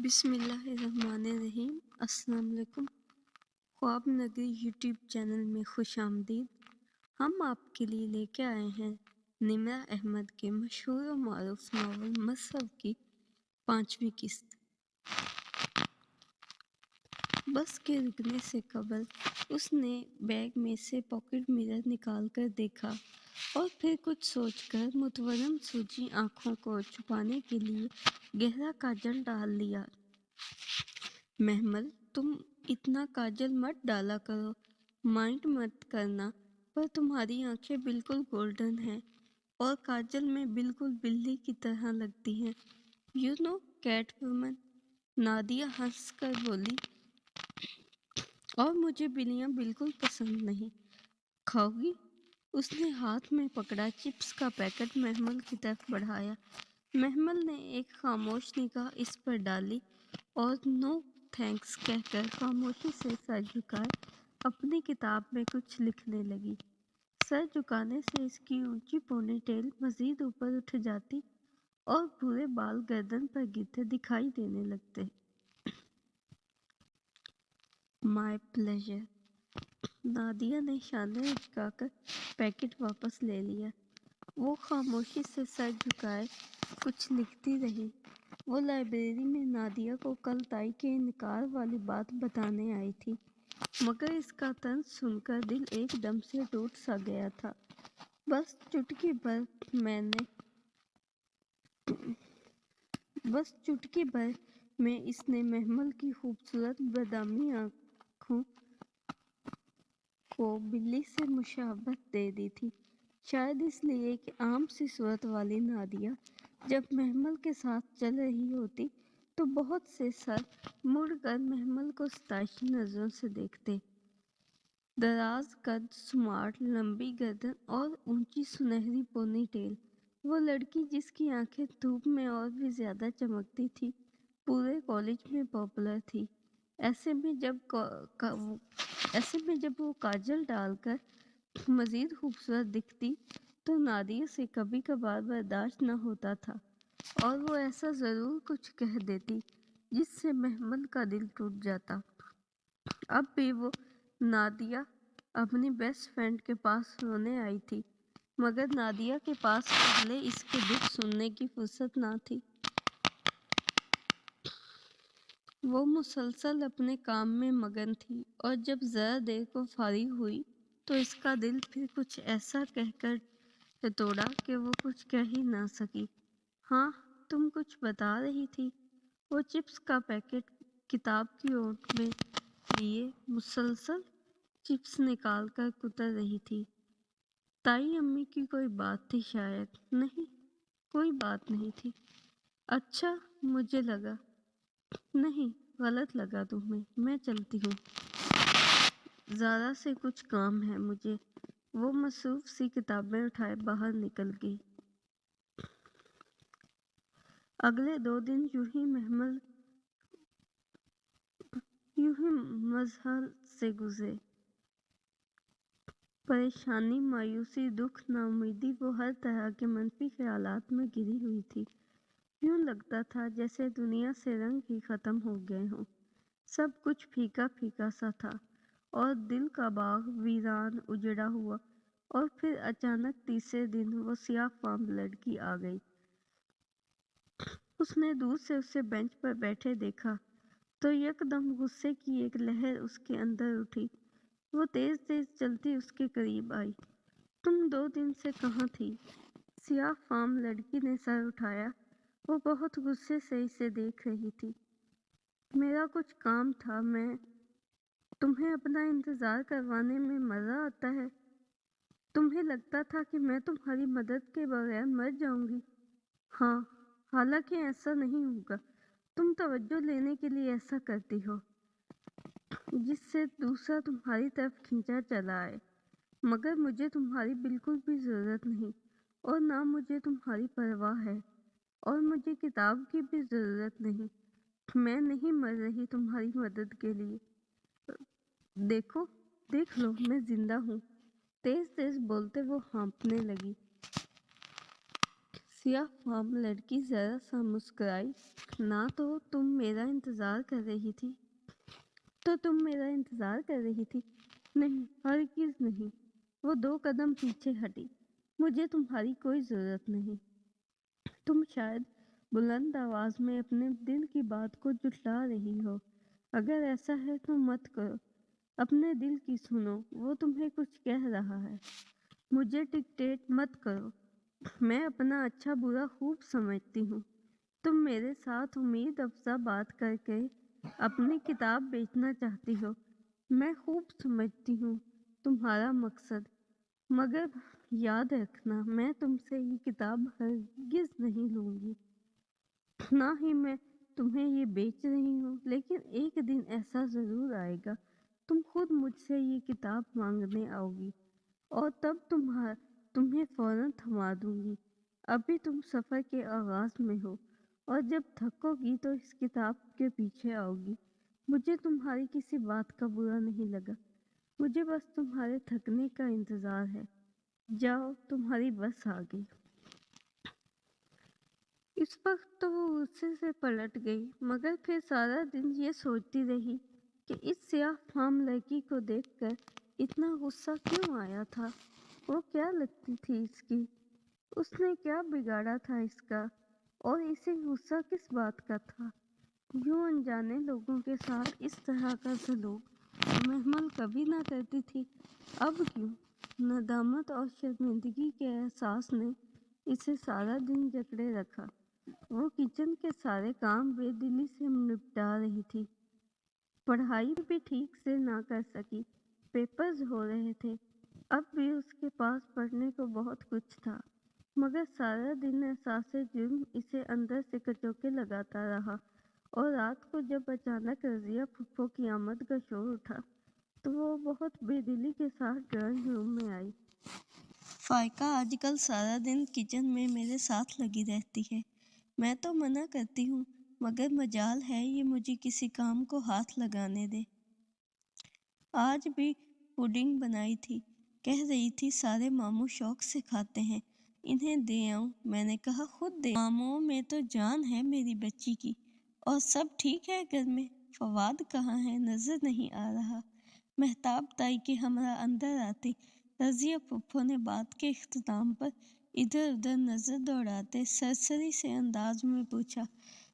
बिस्मिल्लाहिर्रहमानिर्रहीम। अस्सलाम वालेकुम। ख्वाब नगरी यूट्यूब चैनल में खुश आमदीद। हम आपके लिए लेके आए हैं निम्रा अहमद के मशहूर और मारूफ नावल मसहब की 5वीं किस्त। बस के रुकने से कबल उसने बैग में से पॉकेट मिरर निकाल कर देखा और फिर कुछ सोचकर मुतवरम सूजी आंखों को छुपाने के लिए गहरा काजल डाल लिया। महमल, तुम इतना काजल मत डाला करो, माइंड मत करना, पर तुम्हारी आंखें बिल्कुल गोल्डन हैं और काजल में बिल्कुल बिल्ली की तरह लगती हैं। You know cat woman, Nadia हंसकर बोली। और मुझे बिल्लियाँ बिल्कुल पसंद नहीं। खाओगी? उसने हाथ में पकड़ा चिप्स का पैकेट महमल की तरफ बढ़ाया। महमल ने एक खामोश निगाह इस पर डाली और नो थैंक्स कहकर खामोशी से सर झुकाए अपनी किताब में कुछ लिखने लगी। सर झुकाने से इसकी ऊंची पोनी टेल मजीद ऊपर उठ जाती और पूरे बाल गर्दन पर गिरते दिखाई देने लगते। My pleasure. नादिया ने शाने उचकाकर पैकेट वापस ले लिया। वो खामोशी से सर झुकाए कुछ लिखती रही। वो लाइब्रेरी में नादिया को कल ताई के इनकार वाली बात बताने आई थी, मगर इसका तंज सुनकर दिल एकदम से टूट सा गया था। बस चुटकी भर में इसने महमल की खूबसूरत बादामी आँखों को बिल्ली से मुशाबहत दे दी थी। शायद इसलिए कि आम सी सूरत वाली नादिया जब महमल के साथ चल रही होती तो बहुत से सर मुड़कर महमल को सताइशी नजरों से देखते। दराज कद, स्मार्ट, लंबी गर्दन और ऊंची सुनहरी पोनी टेल, वो लड़की जिसकी आंखें धूप में और भी ज्यादा चमकती थी, पूरे कॉलेज में पॉपुलर थी। ऐसे में जब वो काजल डालकर मजीद खूबसूरत दिखती तो नादिया से कभी कभार बर्दाश्त न होता था और वो ऐसा ज़रूर कुछ कह देती जिससे महमल का दिल टूट जाता। अब भी वो नादिया अपनी बेस्ट फ्रेंड के पास रोने आई थी, मगर नादिया के पास पहले इसके दुख सुनने की फुर्सत ना थी। वो मुसलसल अपने काम में मगन थी और जब ज़रा देर को फारिग हुई तो इसका दिल फिर कुछ ऐसा कहकर तोड़ा कि वो कुछ कह ही ना सकी। हाँ, तुम कुछ बता रही थी। वो चिप्स का पैकेट किताब की ओट में लिए मुसलसल चिप्स निकाल कर कुतर रही थी। ताई अम्मी की कोई बात थी शायद। नहीं, कोई बात नहीं थी। अच्छा, मुझे लगा। नहीं, गलत लगा तुम्हें। मैं चलती हूँ, ज़रा से कुछ काम है मुझे। वो मसरूफ सी किताबें उठाए बाहर निकल गई। अगले 2 दिन यूं ही मजहल से गुजरे। परेशानी, मायूसी, दुख, नाउमीदी, वो हर तरह के मनफी ख्यालात में घिरी हुई थी। यूं लगता था जैसे दुनिया से रंग ही खत्म हो गए हों। सब कुछ फीका फीका सा था और दिल का बाग वीरान उजड़ा हुआ। और फिर अचानक तीसरे दिन वो सियाह फाम लड़की आ गई। उसने दूर से उसे बेंच पर बैठे देखा तो यकदम गुस्से की एक लहर उसके अंदर उठी। वो तेज तेज चलती उसके करीब आई। तुम 2 दिन से कहाँ थी? सियाह फाम लड़की ने सर उठाया। वो बहुत गुस्से से इसे देख रही थी। मेरा कुछ काम था। तुम्हें अपना इंतज़ार करवाने में मज़ा आता है? तुम्हें लगता था कि मैं तुम्हारी मदद के बगैर मर जाऊंगी? हाँ, हालांकि ऐसा नहीं होगा। तुम तवज्जो लेने के लिए ऐसा करती हो जिससे दूसरा तुम्हारी तरफ खींचा चला आए, मगर मुझे तुम्हारी बिल्कुल भी ज़रूरत नहीं और ना मुझे तुम्हारी परवाह है और मुझे किताब की भी ज़रूरत नहीं। मैं नहीं मर रही तुम्हारी मदद के लिए। देख लो, मैं जिंदा हूँ। तेज तेज बोलते वो हाँफने लगी। सियाह फाम लड़की जरा सा मुस्कुराई। ना तो तुम मेरा इंतजार कर रही थी। नहीं, हरगिज नहीं। वो 2 कदम पीछे हटी। मुझे तुम्हारी कोई जरूरत नहीं। तुम शायद बुलंद आवाज में अपने दिल की बात को जुटला रही हो। अगर ऐसा है तो मत करो। अपने दिल की सुनो, वो तुम्हें कुछ कह रहा है। मुझे डिक्टेट मत करो। मैं अपना अच्छा बुरा खूब समझती हूँ। तुम मेरे साथ उम्मीद अफजा बात करके अपनी किताब बेचना चाहती हो। मैं खूब समझती हूँ तुम्हारा मकसद, मगर याद रखना, मैं तुमसे ये किताब हरगिज नहीं लूँगी। ना ही मैं तुम्हें ये बेच रही हूँ, लेकिन एक दिन ऐसा ज़रूर आएगा, तुम खुद मुझसे ये किताब मांगने आओगी और तब तुम्हें फ़ौरन थमा दूँगी। अभी तुम सफ़र के आगाज़ में हो और जब थकोगी तो इस किताब के पीछे आओगी। मुझे तुम्हारी किसी बात का बुरा नहीं लगा। मुझे बस तुम्हारे थकने का इंतज़ार है। जाओ, तुम्हारी बस आ गई। इस वक्त तो वो गुस्से से पलट गई, मगर फिर सारा दिन ये सोचती रही कि इस स्याह फाम लड़की को देखकर इतना गुस्सा क्यों आया था। वो क्या लगती थी इसकी? उसने क्या बिगाड़ा था इसका? और इसे गुस्सा किस बात का था? यूं अनजाने लोगों के साथ इस तरह का सलूक महमल कभी ना करती थी। अब क्यों? नदामत और शर्मिंदगी के एहसास ने इसे सारा दिन जकड़े रखा। वो किचन के सारे काम बेदिली से निपटा रही थी। पढ़ाई भी ठीक से ना कर सकी। पेपर्स हो रहे थे। अब भी उसके पास पढ़ने को बहुत कुछ था, मगर सारा दिन एहसास जुर्म इसे अंदर से कचोके लगाता रहा। और रात को जब अचानक रजिया फुफ्फो की आमद का शोर उठा, तो वो बहुत बेदिली के साथ ड्राइंग रूम में आई। फायका आजकल सारा दिन किचन में मेरे साथ लगी रहती है। मैं तो मना करती हूँ, मगर मजाल है ये मुझे किसी काम को हाथ लगाने दे। आज भी पुडिंग बनाई थी। कह रही थी सारे मामू शौक से खाते हैं, इन्हें दे आऊं। मैंने कहा खुद दे। मामू में तो जान है मेरी बच्ची की। और सब ठीक है घर में? फवाद कहाँ है? नजर नहीं आ रहा। महताब ताई के हमरा अंदर आते रजिया फुफ्फो ने बात के इख्तिताम पर इधर उधर नजर दौड़ाते सरसरी से अंदाज में पूछा।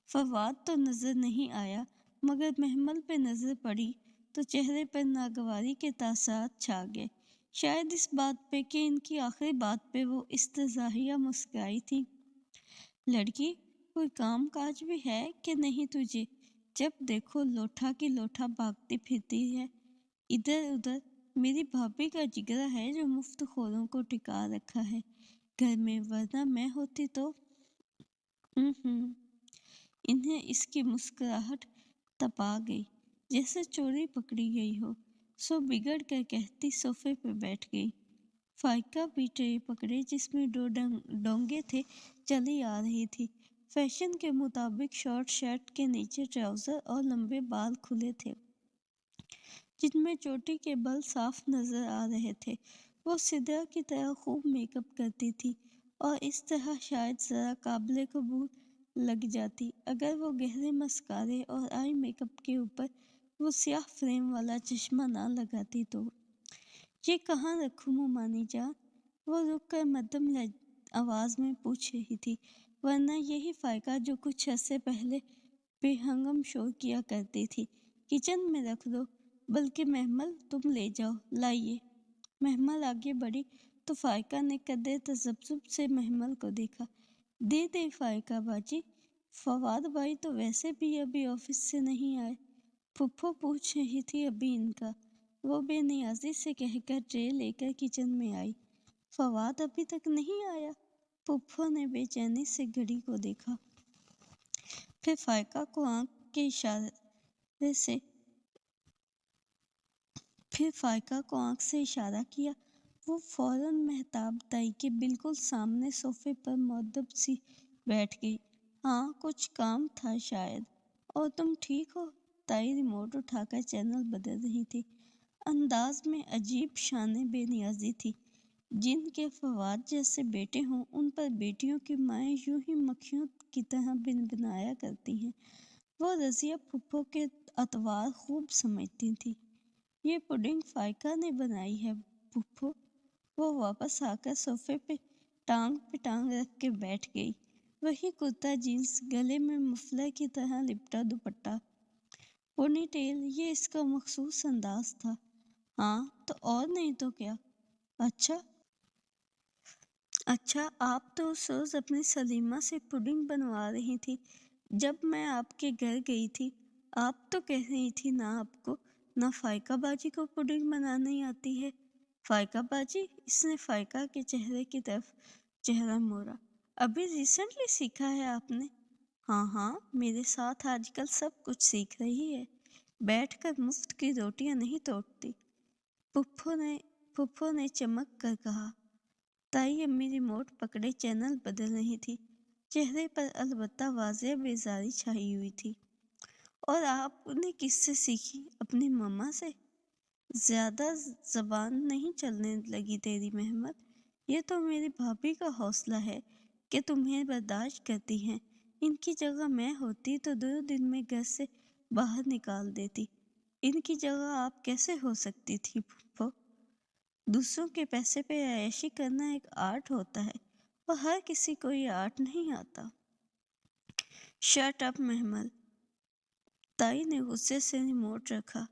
फवाद तो नजर नहीं आया, मगर महमल पे नजर पड़ी तो चेहरे पर नागवारी के तासरात छा गए। शायद इस बात पे कि इनकी आखिरी बात पे वो इस्तज़ाहिया मुस्कुराई थी। लड़की, कोई काम काज भी है कि नहीं तुझे? जब देखो लोठा की लोठा भागती फिरती है इधर उधर। मेरी भाभी का जिगरा है जो मुफ्त खोरों को टिका रखा है घर में, वरना मैं होती तो इन्हें इसकी मुस्कुराहट तपा गई, जैसे चोरी पकड़ी गई हो। सो बिगड़ कर कहती सोफे पर बैठ गई। फाइका भी ट्रे पकड़े जिसमें 2 डोंगे थे चली आ रही थी। फैशन के मुताबिक शॉर्ट शर्ट के नीचे ट्राउजर और लंबे बाल खुले थे, जिनमें चोटी के बल साफ नजर आ रहे थे। वो सिद्रा की तरह खूब मेकअप करती थी और इस तरह शायद जरा काबिले कबूल लग जाती अगर वो गहरे मस्कारे और आई मेकअप के ऊपर वो स्याह फ्रेम वाला चश्मा ना लगाती तो। ये कहाँ रखूँ मुमानी जान? वो रुक कर मध्यम आवाज में पूछ रही थी, वरना यही फायका जो कुछ अरसे पहले बेहंगम शोर किया करती थी। किचन में रख दो, बल्कि महमल तुम ले जाओ, लाइए। महमल आगे बढ़ी तो फायका ने कदे तसब्बुब से महमल को देखा। दे दे फायका बाजी, फवाद भाई तो वैसे भी अभी ऑफिस से नहीं आए। फुफ्फो पूछ रही थी अभी इनका। वो बेनियाजी से कहकर ट्रे लेकर किचन में आई। फवाद अभी तक नहीं आया? फुफ्फो ने बेचैनी से घड़ी को देखा, फिर फायका को आंख के इशारे से इशारा किया। वो फौरन महताब ताई के बिल्कुल सामने सोफे पर मुअद्दब सी बैठ गई। हाँ, कुछ काम था शायद। और तुम ठीक हो? ताई रिमोट उठाकर चैनल बदल रही थी। अंदाज में अजीब शाने बेनियाजी थी। جن کے فواد جیسے بیٹے ہوں ان پر بیٹیوں کی مائیں یوں ہی مکھیوں کی طرح بنایا کرتی ہیں۔ وہ رضیہ پھپھو کے اطوار خوب سمجھتی تھی۔ یہ پڈنگ فائقہ نے بنائی ہے پھپھو۔ وہ واپس آ کر صوفے پہ ٹانگ رکھ کے بیٹھ گئی۔ وہی کرتا جینس، گلے میں مفلر کی طرح لپٹا دوپٹہ، پونی ٹیل، یہ اس کا مخصوص انداز تھا۔ ہاں تو اور نہیں تو کیا۔ اچھا آپ تو اس روز اپنی سلیمہ سے پڈنگ بنوا رہی تھی جب میں آپ کے گھر گئی تھی۔ آپ تو کہہ رہی تھی نہ آپ کو، نہ فائقہ باجی کو پڈنگ بنانی آتی ہے۔ فائقہ باجی؟ اس نے فائقہ کے چہرے کی طرف چہرہ موڑا۔ ابھی ریسنٹلی سیکھا ہے آپ نے؟ ہاں، میرے ساتھ آج کل سب کچھ سیکھ رہی ہے، بیٹھ کر مفت کی روٹیاں نہیں توڑتی۔ پھپھو نے چمک کر کہا۔ تائی امی ریموٹ پکڑے چینل بدل رہی تھی، چہرے پر البتہ واضح بیزاری چھائی ہوئی تھی۔ اور آپ نے کس سے سیکھی؟ اپنی مما سے؟ زیادہ زبان نہیں چلنے لگی تیری محمد، یہ تو میری بھابھی کا حوصلہ ہے کہ تمہیں برداشت کرتی ہیں۔ ان کی جگہ میں ہوتی تو 2 دن میں گھر سے باہر نکال دیتی۔ ان کی جگہ آپ کیسے ہو سکتی تھی پھپھو؟ دوسروں کے پیسے پہ عیاشی کرنا ایک آرٹ ہوتا ہے اور ہر کسی کو یہ آرٹ نہیں آتا۔ شٹ اپ محمل، تائی نے غصے سے ریموٹ رکھا۔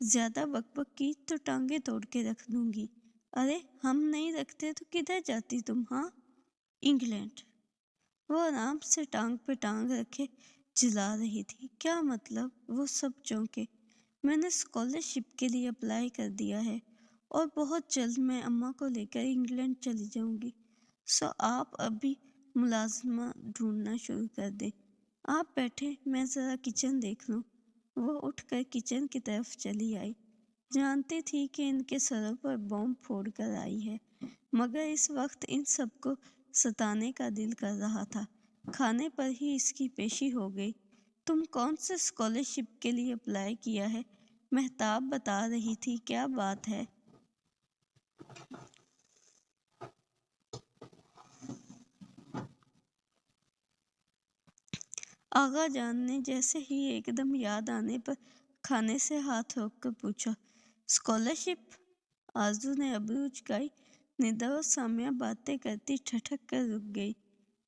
زیادہ بک بک کی تو ٹانگیں توڑ کے رکھ دوں گی۔ ارے ہم نہیں رکھتے تو کدھر جاتی تم؟ ہاں، انگلینڈ۔ وہ آرام سے ٹانگ پہ ٹانگ رکھے جلا رہی تھی۔ کیا مطلب؟ وہ سب چونکے۔ میں نے اسکالرشپ کے لیے اپلائی کر دیا ہے اور بہت جلد میں اماں کو لے کر انگلینڈ چلی جاؤں گی۔ سو آپ ابھی ملازمہ ڈھونڈنا شروع کر دیں۔ آپ بیٹھیں، میں ذرا کچن دیکھ لوں۔ وہ اٹھ کر کچن کی طرف چلی آئی۔ جانتی تھی کہ ان کے سروں پر بم پھوڑ کر آئی ہے، مگر اس وقت ان سب کو ستانے کا دل کر رہا تھا۔ کھانے پر ہی اس کی پیشی ہو گئی۔ تم کون سے اسکالرشپ کے لیے اپلائی کیا ہے؟ مہتاب بتا رہی تھی، کیا بات ہے؟ آغا جان نے جیسے ہی ایک دم یاد آنے پر کھانے سے ہاتھ روک کر پوچھا۔ اسکالرشپ؟ آرزو نے ابرو اچکائی۔ ندا و سامیہ باتیں کرتی ٹھٹک کر رک گئی۔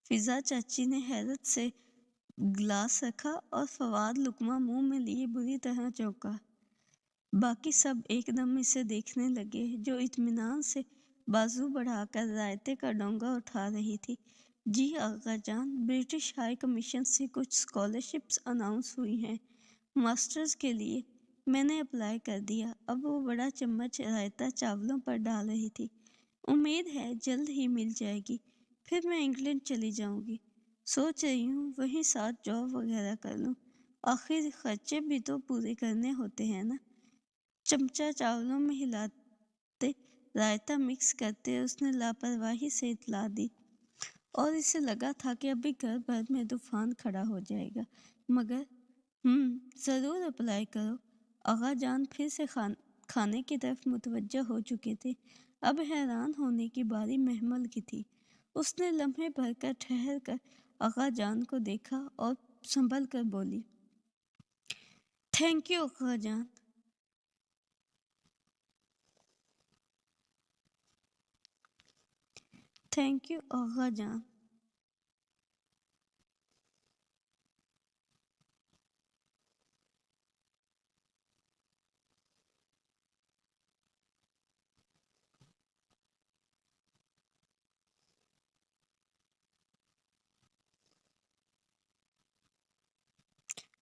فضا چاچی نے حیرت سے گلاس رکھا اور فواد لقمہ منہ میں لیے بری طرح چونکا۔ باقی سب ایک دم اسے دیکھنے لگے جو اطمینان سے بازو بڑھا کر رائتے کا ڈونگا اٹھا رہی تھی۔ جی آغا جان، برٹش ہائی کمیشن سے کچھ اسکالرشپس اناؤنس ہوئی ہیں ماسٹرز کے لیے۔ میں نے اپلائی کر دیا۔ اب وہ بڑا چمچ رائتا چاولوں پر ڈال رہی تھی۔ امید ہے جلد ہی مل جائے گی، پھر میں انگلینڈ چلی جاؤں گی۔ سوچ رہی ہوں وہیں ساتھ جاب وغیرہ کر لوں، آخر خرچے بھی تو پورے کرنے ہوتے ہیں نا۔ چمچہ چاولوں میں ہلاتے رائتا مکس کرتے اس نے لاپرواہی سے اطلاع دی، اور اسے لگا تھا کہ ابھی گھر بھر میں طوفان کھڑا ہو جائے گا، مگر ضرور اپلائی کرو۔ آغا جان پھر سے کھانے کی طرف متوجہ ہو چکے تھے۔ اب حیران ہونے کی باری محمل کی تھی۔ اس نے لمحے بھر کر ٹھہر کر آغا جان کو دیکھا اور سنبھل کر بولی، تھینک یو آغا جان۔ تھینک یو آغا جان۔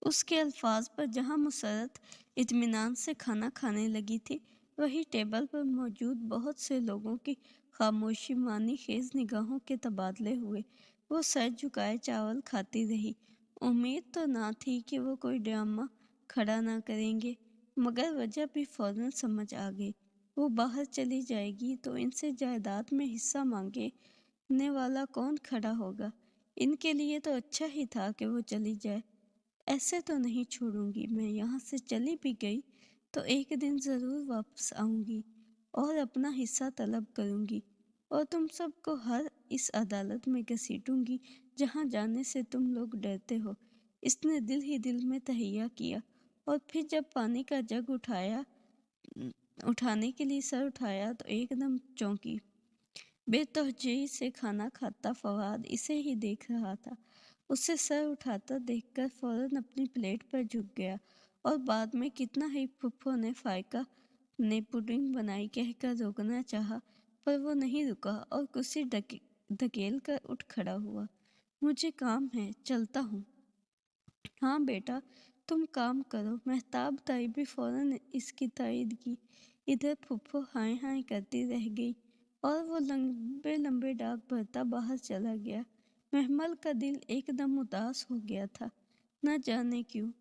اس کے الفاظ پر جہاں مسرت اطمینان سے کھانا کھانے لگی تھی، وہی ٹیبل پر موجود بہت سے لوگوں کی خاموشی معنی خیز نگاہوں کے تبادلے ہوئے۔ وہ سر جھکائے چاول کھاتی رہی۔ امید تو نہ تھی کہ وہ کوئی ڈرامہ کھڑا نہ کریں گے، مگر وجہ بھی فوراً سمجھ آ گئی۔ وہ باہر چلی جائے گی تو ان سے جائیداد میں حصہ مانگنے والا کون کھڑا ہوگا؟ ان کے لیے تو اچھا ہی تھا کہ وہ چلی جائے۔ ایسے تو نہیں چھوڑوں گی، میں یہاں سے چلی بھی گئی تو ایک دن ضرور واپس آؤں گی اور اپنا حصہ طلب کروں گی۔ और तुम सबको हर इस अदालत में घसीटूंगी जहाँ जाने से तुम लोग डरते हो। इसने दिल ही दिल में तहैया किया और फिर जब पानी का जग उठाने के लिए सर उठाया तो एकदम चौंकी। बेतवजही से खाना खाता फवाद इसे ही देख रहा था। उसे सर उठाता देखकर फौरन अपनी प्लेट पर झुक गया और बाद में कितना ही फुफ्फो ने फायका ने पुडिंग बनाई कहकर रोकना चाहा, पर वो नहीं रुका और कुर्सी धकेल कर उठ खड़ा हुआ। मुझे काम है, चलता हूँ। हाँ बेटा, तुम काम करो। मेहताब ताई भी फौरन इसकी तायद की। इधर फुफ्फो हाय हाय करती रह गई और वो लंबे लंबे डाक भरता बाहर चला गया। महमल का दिल एकदम उदास हो गया था, न जाने क्यों।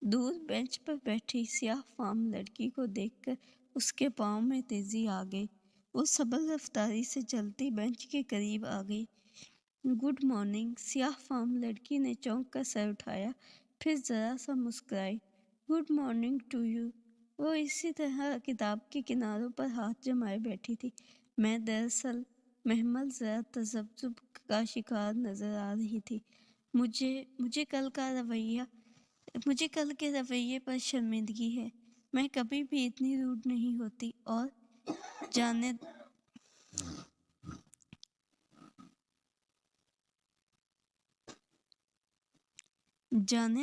दूर बेंच पर बैठी स्याह फाम लड़की को देखकर उसके पाँव में तेजी आ गई। वो सबल रफ्तारी से चलती बेंच के करीब आ गई। Good morning. स्याह फाम लड़की ने चौंक कर सर उठाया, फिर जरा सा मुस्कुराई। Good morning to you. वो इसी तरह किताब के किनारों पर हाथ जमाए बैठी थी। मैं दरअसल महमल जरा तजब्जुब का शिकार नजर आ रही थी। मुझे कल के रवैये पर शर्मिंदगी है। मैं कभी भी इतनी रूड नहीं होती और जाने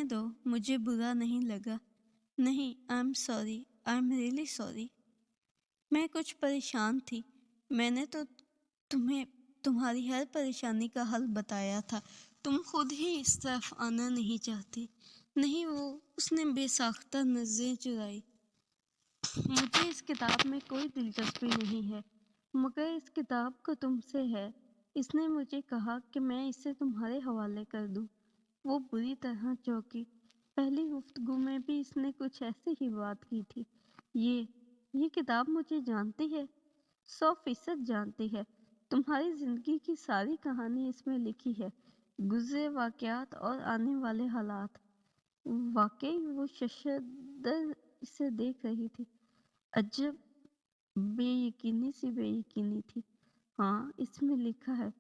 दो, मुझे बुरा नहीं लगा। नहीं, I am sorry, I am really sorry. मैं कुछ परेशान थी। मैंने तो तुम्हें तुम्हारी हर परेशानी का हल बताया था। तुम खुद ही इस तरफ आना नहीं चाहती। नहीं, उसने बेसाख्ता नजरें चुराई। मुझे इस किताब में कोई दिलचस्पी नहीं है, मगर इस किताब को तुमसे है। इसने मुझे कहा कि मैं इसे तुम्हारे हवाले कर दूं। वो बुरी तरह चौंकी। पहली गुफ्तगू में भी इसने कुछ ऐसी ही बात की थी। ये किताब मुझे जानती है, 100% जानती है। तुम्हारी जिंदगी की सारी कहानी इसमें लिखी है, गुजरे वाकयात और आने वाले हालात। वाकई वो शशदर इसे देख रही थी। अजब बेयकीनी थी। हाँ, इसमें लिखा है।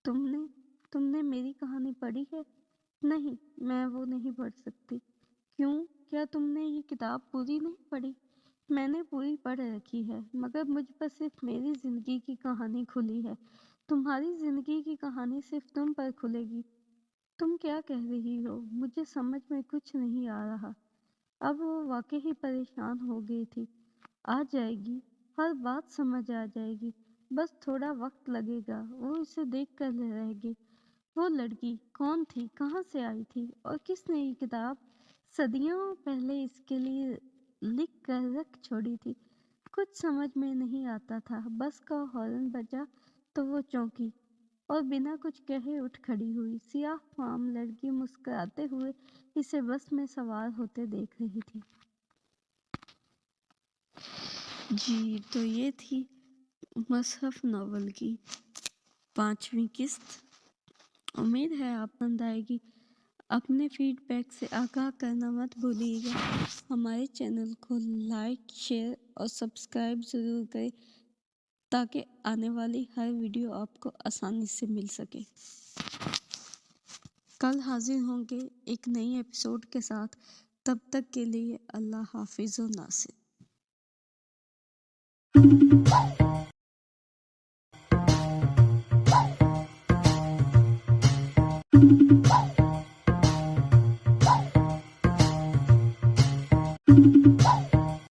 तुमने मेरी कहानी पढ़ी है? नहीं, मैं वो नहीं पढ़ सकती। क्यों? क्या तुमने ये किताब पूरी नहीं पढ़ी? मैंने पूरी पढ़ रखी है, मगर मुझ पर सिर्फ मेरी जिंदगी की कहानी खुली है। तुम्हारी जिंदगी की कहानी सिर्फ तुम पर खुलेगी। तुम क्या कह रही हो? मुझे समझ में कुछ नहीं आ रहा। अब वो वाकई ही परेशान हो गई थी। आ जाएगी, हर बात समझ आ जाएगी, बस थोड़ा वक्त लगेगा। वो इसे देख कर रह गई। वो लड़की कौन थी, कहाँ से आई थी और किसने ये किताब सदियों पहले इसके लिए लिख कर रख छोड़ी थी? कुछ समझ में नहीं आता था। बस का हॉर्न बजा तो वो चौंकी और बिना कुछ कहे उठ खड़ी हुई। सियाह फाम लड़की मुस्कुराते हुए इसे बस में सवार होते देख रही थी। जी, तो ये थी मसहफ नॉवल की 5वीं किस्त। उम्मीद है आप पसंद आएगी। अपने फीडबैक से आगाह करना मत भूलिएगा। हमारे चैनल को लाइक, शेयर और सब्सक्राइब ज़रूर करें ताकि आने वाली हर वीडियो आपको आसानी से मिल सके। कल हाजिर होंगे एक नई एपिसोड के साथ। तब तक के लिए अल्लाह हाफिज़ व नासिर।